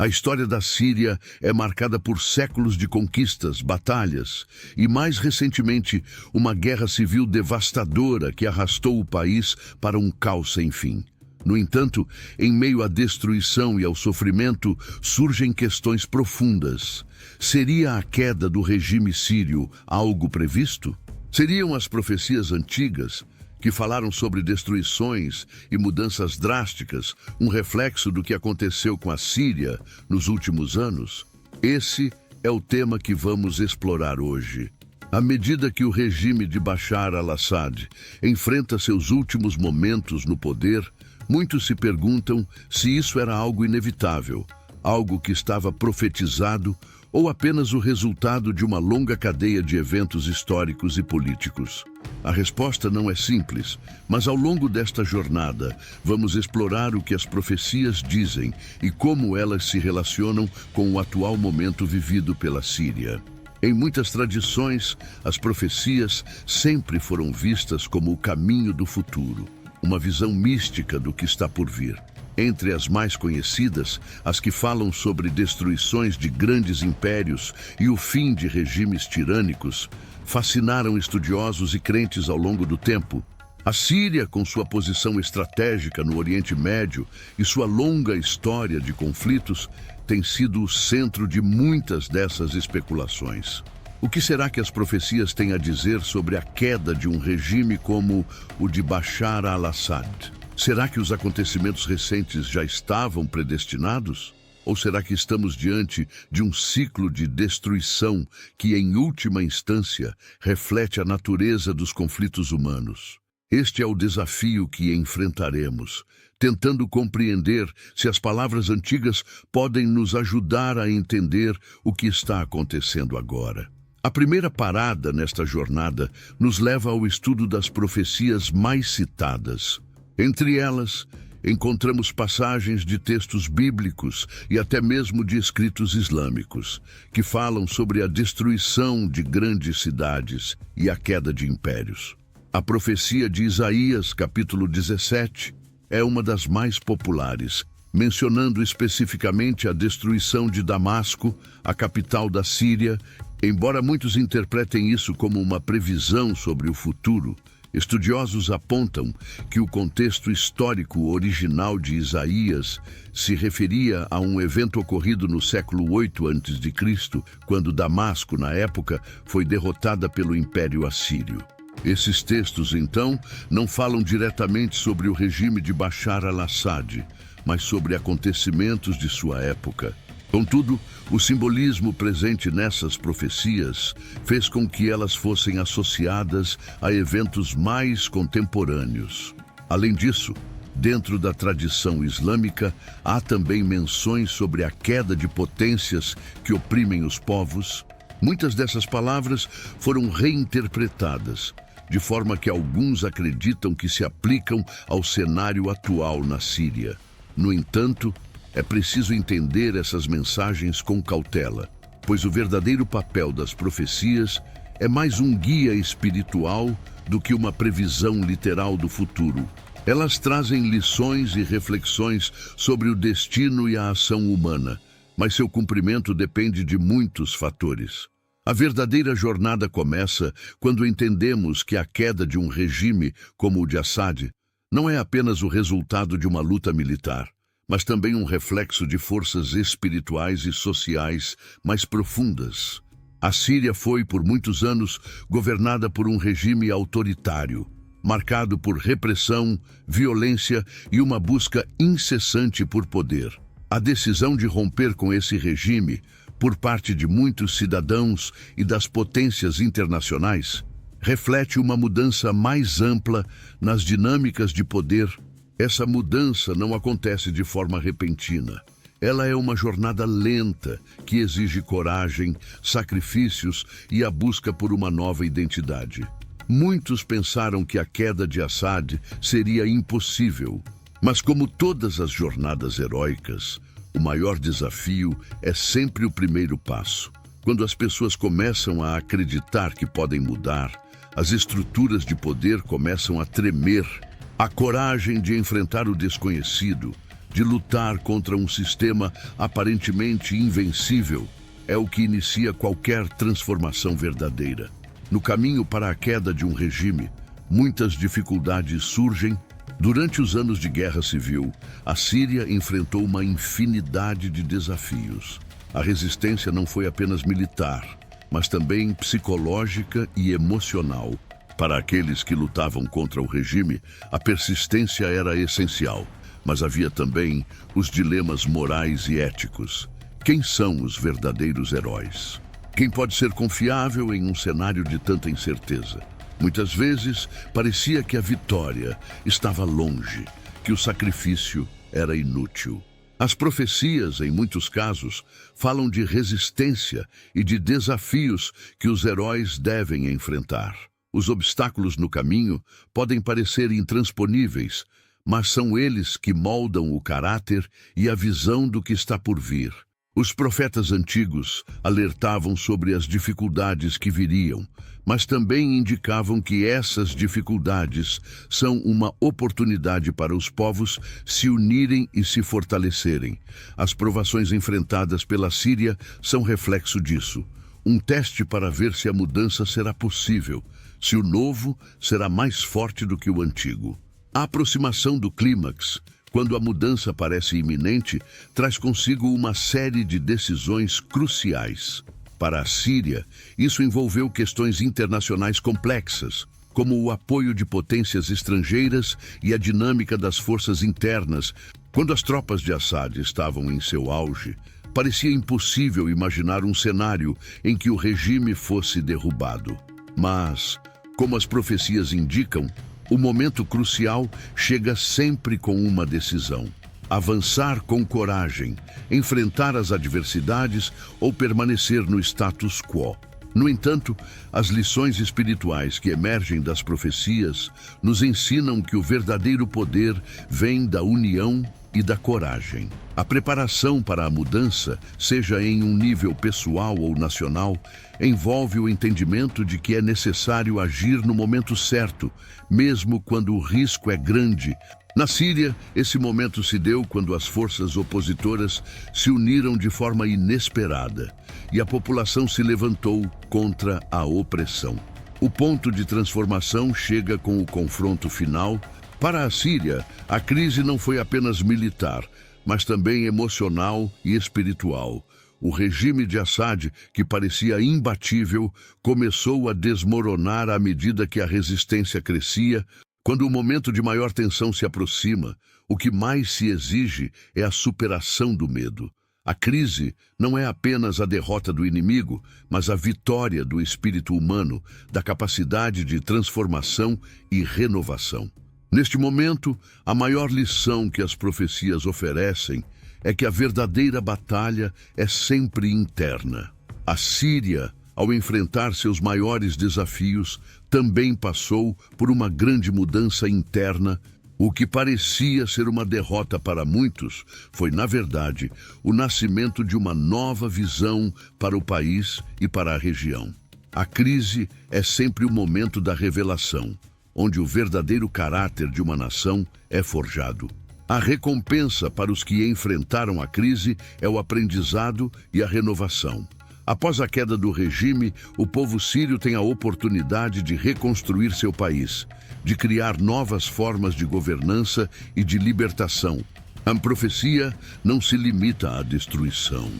A história da Síria é marcada por séculos de conquistas, batalhas e, mais recentemente, uma guerra civil devastadora que arrastou o país para um caos sem fim. No entanto, em meio à destruição e ao sofrimento, surgem questões profundas. Seria a queda do regime sírio algo previsto? Seriam as profecias antigas, que falaram sobre destruições e mudanças drásticas, um reflexo do que aconteceu com a Síria nos últimos anos? Esse é o tema que vamos explorar hoje. À medida que o regime de Bashar al-Assad enfrenta seus últimos momentos no poder, muitos se perguntam se isso era algo inevitável, algo que estava profetizado ou apenas o resultado de uma longa cadeia de eventos históricos e políticos. A resposta não é simples, mas ao longo desta jornada, vamos explorar o que as profecias dizem e como elas se relacionam com o atual momento vivido pela Síria. Em muitas tradições, as profecias sempre foram vistas como o caminho do futuro, uma visão mística do que está por vir. Entre as mais conhecidas, as que falam sobre destruições de grandes impérios e o fim de regimes tirânicos, fascinaram estudiosos e crentes ao longo do tempo. A Síria, com sua posição estratégica no Oriente Médio e sua longa história de conflitos, tem sido o centro de muitas dessas especulações. O que será que as profecias têm a dizer sobre a queda de um regime como o de Bashar al-Assad? Será que os acontecimentos recentes já estavam predestinados? Ou será que estamos diante de um ciclo de destruição que, em última instância, reflete a natureza dos conflitos humanos? Este é o desafio que enfrentaremos, tentando compreender se as palavras antigas podem nos ajudar a entender o que está acontecendo agora. A primeira parada nesta jornada nos leva ao estudo das profecias mais citadas. Entre elas, encontramos passagens de textos bíblicos e até mesmo de escritos islâmicos, que falam sobre a destruição de grandes cidades e a queda de impérios. A profecia de Isaías, capítulo 17, é uma das mais populares, mencionando especificamente a destruição de Damasco, a capital da Síria. Embora muitos interpretem isso como uma previsão sobre o futuro, estudiosos apontam que o contexto histórico original de Isaías se referia a um evento ocorrido no século 8 a.C., quando Damasco, na época, foi derrotada pelo Império Assírio. Esses textos, então, não falam diretamente sobre o regime de Bashar al-Assad, mas sobre acontecimentos de sua época. Contudo, o simbolismo presente nessas profecias fez com que elas fossem associadas a eventos mais contemporâneos. Além disso, dentro da tradição islâmica, há também menções sobre a queda de potências que oprimem os povos. Muitas dessas palavras foram reinterpretadas, de forma que alguns acreditam que se aplicam ao cenário atual na Síria. No entanto, é preciso entender essas mensagens com cautela, pois o verdadeiro papel das profecias é mais um guia espiritual do que uma previsão literal do futuro. Elas trazem lições e reflexões sobre o destino e a ação humana, mas seu cumprimento depende de muitos fatores. A verdadeira jornada começa quando entendemos que a queda de um regime como o de Assad não é apenas o resultado de uma luta militar, mas também um reflexo de forças espirituais e sociais mais profundas. A Síria foi, por muitos anos, governada por um regime autoritário, marcado por repressão, violência e uma busca incessante por poder. A decisão de romper com esse regime, por parte de muitos cidadãos e das potências internacionais, reflete uma mudança mais ampla nas dinâmicas de poder. Essa mudança não acontece de forma repentina. Ela é uma jornada lenta que exige coragem, sacrifícios e a busca por uma nova identidade. Muitos pensaram que a queda de Assad seria impossível, mas como todas as jornadas heróicas, o maior desafio é sempre o primeiro passo. Quando as pessoas começam a acreditar que podem mudar, as estruturas de poder começam a tremer. A coragem de enfrentar o desconhecido, de lutar contra um sistema aparentemente invencível, é o que inicia qualquer transformação verdadeira. No caminho para a queda de um regime, muitas dificuldades surgem. Durante os anos de guerra civil, a Síria enfrentou uma infinidade de desafios. A resistência não foi apenas militar, mas também psicológica e emocional. Para aqueles que lutavam contra o regime, a persistência era essencial, mas havia também os dilemas morais e éticos. Quem são os verdadeiros heróis? Quem pode ser confiável em um cenário de tanta incerteza? Muitas vezes parecia que a vitória estava longe, que o sacrifício era inútil. As profecias, em muitos casos, falam de resistência e de desafios que os heróis devem enfrentar. Os obstáculos no caminho podem parecer intransponíveis, mas são eles que moldam o caráter e a visão do que está por vir. Os profetas antigos alertavam sobre as dificuldades que viriam, mas também indicavam que essas dificuldades são uma oportunidade para os povos se unirem e se fortalecerem. As provações enfrentadas pela Síria são reflexo disso. Um teste para ver se a mudança será possível, se o novo será mais forte do que o antigo. A aproximação do clímax, quando a mudança parece iminente, traz consigo uma série de decisões cruciais. Para a Síria, isso envolveu questões internacionais complexas, como o apoio de potências estrangeiras e a dinâmica das forças internas. Quando as tropas de Assad estavam em seu auge, parecia impossível imaginar um cenário em que o regime fosse derrubado. Mas, como as profecias indicam, o momento crucial chega sempre com uma decisão: avançar com coragem, enfrentar as adversidades ou permanecer no status quo. No entanto, as lições espirituais que emergem das profecias nos ensinam que o verdadeiro poder vem da união e da coragem. A preparação para a mudança, seja em um nível pessoal ou nacional, envolve o entendimento de que é necessário agir no momento certo, mesmo quando o risco é grande. Na Síria, esse momento se deu quando as forças opositoras se uniram de forma inesperada e a população se levantou contra a opressão. O ponto de transformação chega com o confronto final. Para a Síria, a crise não foi apenas militar, mas também emocional e espiritual. O regime de Assad, que parecia imbatível, começou a desmoronar à medida que a resistência crescia. Quando o momento de maior tensão se aproxima, o que mais se exige é a superação do medo. A crise não é apenas a derrota do inimigo, mas a vitória do espírito humano, da capacidade de transformação e renovação. Neste momento, a maior lição que as profecias oferecem é que a verdadeira batalha é sempre interna. A Síria, ao enfrentar seus maiores desafios, também passou por uma grande mudança interna. O que parecia ser uma derrota para muitos foi, na verdade, o nascimento de uma nova visão para o país e para a região. A crise é sempre o momento da revelação, onde o verdadeiro caráter de uma nação é forjado. A recompensa para os que enfrentaram a crise é o aprendizado e a renovação. Após a queda do regime, o povo sírio tem a oportunidade de reconstruir seu país, de criar novas formas de governança e de libertação. A profecia não se limita à destruição.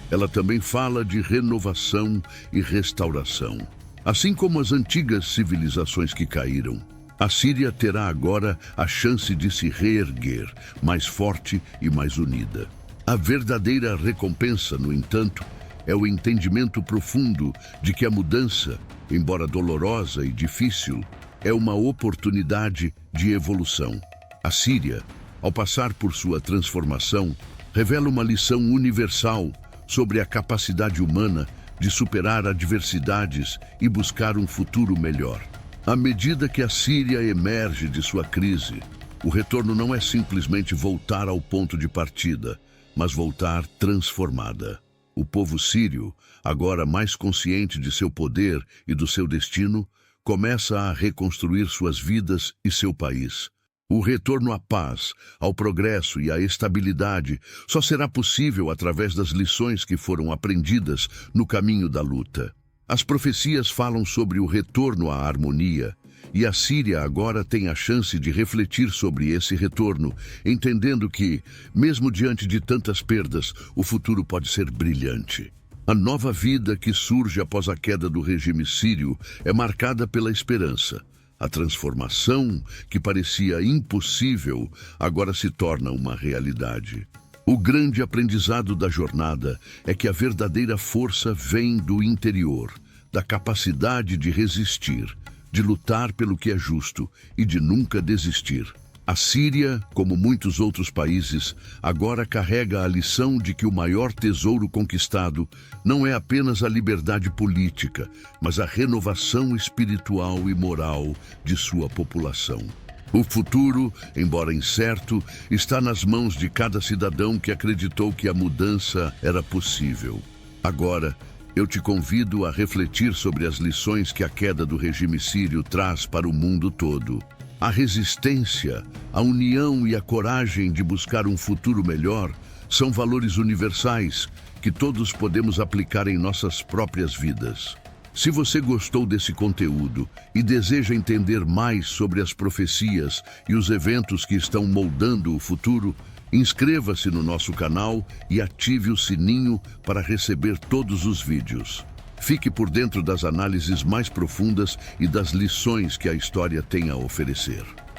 Ela também fala de renovação e restauração. Assim como as antigas civilizações que caíram, a Síria terá agora a chance de se reerguer, mais forte e mais unida. A verdadeira recompensa, no entanto, é o entendimento profundo de que a mudança, embora dolorosa e difícil, é uma oportunidade de evolução. A Síria, ao passar por sua transformação, revela uma lição universal sobre a capacidade humana de superar adversidades e buscar um futuro melhor. À medida que a Síria emerge de sua crise, o retorno não é simplesmente voltar ao ponto de partida, mas voltar transformada. O povo sírio, agora mais consciente de seu poder e do seu destino, começa a reconstruir suas vidas e seu país. O retorno à paz, ao progresso e à estabilidade só será possível através das lições que foram aprendidas no caminho da luta. As profecias falam sobre o retorno à harmonia, e a Síria agora tem a chance de refletir sobre esse retorno, entendendo que, mesmo diante de tantas perdas, o futuro pode ser brilhante. A nova vida que surge após a queda do regime sírio é marcada pela esperança. A transformação, que parecia impossível, agora se torna uma realidade. O grande aprendizado da jornada é que a verdadeira força vem do interior, da capacidade de resistir, de lutar pelo que é justo e de nunca desistir. A Síria, como muitos outros países, agora carrega a lição de que o maior tesouro conquistado não é apenas a liberdade política, mas a renovação espiritual e moral de sua população. O futuro, embora incerto, está nas mãos de cada cidadão que acreditou que a mudança era possível. Agora, eu te convido a refletir sobre as lições que a queda do regime sírio traz para o mundo todo. A resistência, a união e a coragem de buscar um futuro melhor são valores universais que todos podemos aplicar em nossas próprias vidas. Se você gostou desse conteúdo e deseja entender mais sobre as profecias e os eventos que estão moldando o futuro, inscreva-se no nosso canal e ative o sininho para receber todos os vídeos. Fique por dentro das análises mais profundas e das lições que a história tem a oferecer.